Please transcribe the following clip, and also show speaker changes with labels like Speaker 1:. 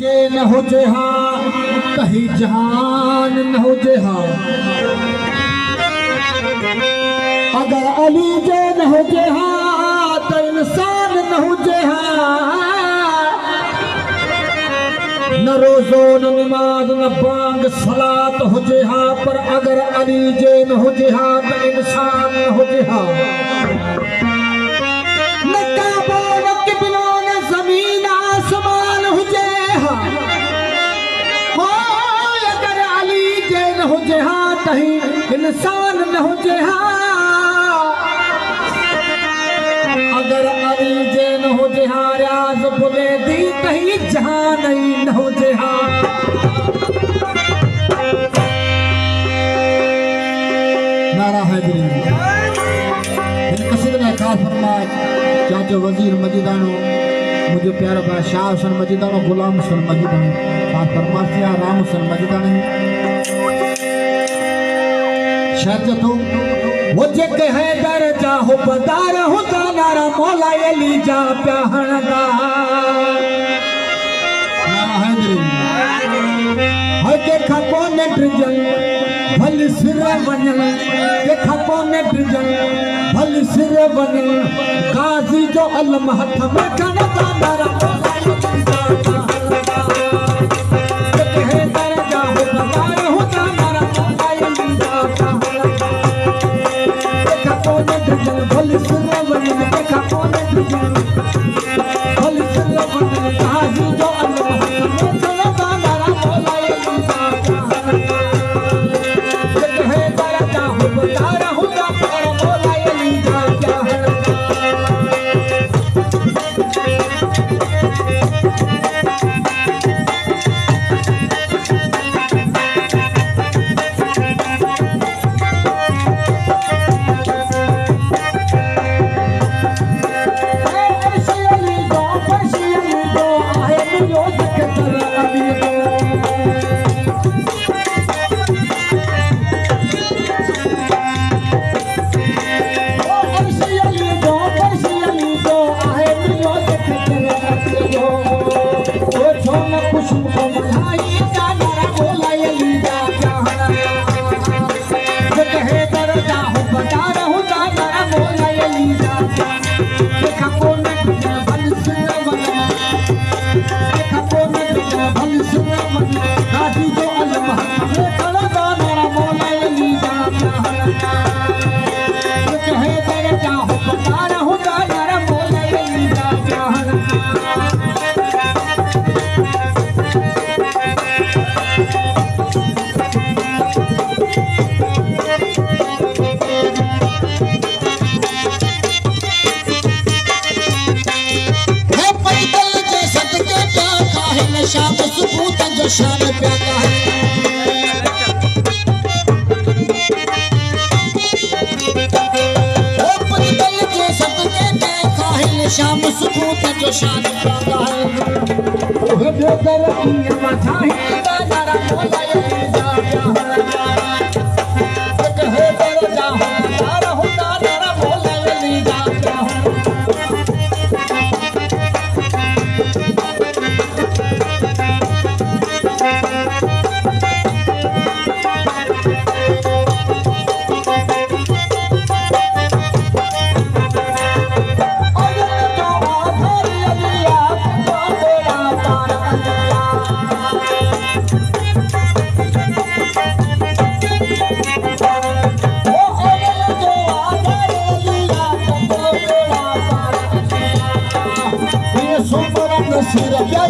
Speaker 1: के न हो जेहा कहीं जहान न हो जेहा अगर अली जे न हो जेहा तो इंसान न हो जेहा न रोजो न नमाज न बांग सलात हो जेहा पर अगर अली जे न हो जेहा तो इंसान न हो जेहा न काबो न किबलो न जमीन आसमान हो जेहा हो अगर अली जे न हो जेहा तही इंसान न हो जेहा अगर अली जे न हो जेहा राज बोले दी कहीं जहां नहीं न हो जेहा नारा हैदरी कसीद में खास फरमाए चाचो वजीर मजीदानो मुझे प्यारा बादशाह हुसैन मजीदानो गुलाम हुसैन मजीदानो खास फरमासिया राम हुसैन मजीदानो शायद तो वो जग है दर्जा हो बदार होता नारा मौला अली जा प्याहणदा नारा हैदरी हर के खपो ने ड्रिजल भल सिर वनल के खपो ने ड्रिजल भल सिर वनल गाजी जो अलम हथ में कनदा नारा मौला अली जा प्याहणदा जग है दर्जा हो बदार होता नारा मौला अली जा प्याहणदा भल सुरवन देखा कौन तुझे भल सुरवन गाजी जो अल्लाह में चलता नारा मौला अली जा है दरजा हो बता रहूंगा मेरा मौला अली जा क्या है शाम सुकूत जो शान प्यारा है ओ पल के सबके काहिल शाम सुकूत जो शान प्यारा है ओह बेदर की मचाही नारा मौला अली जा प्यारा कहे दरजा हो तारा होता नारा मौला अली जा सिर क्या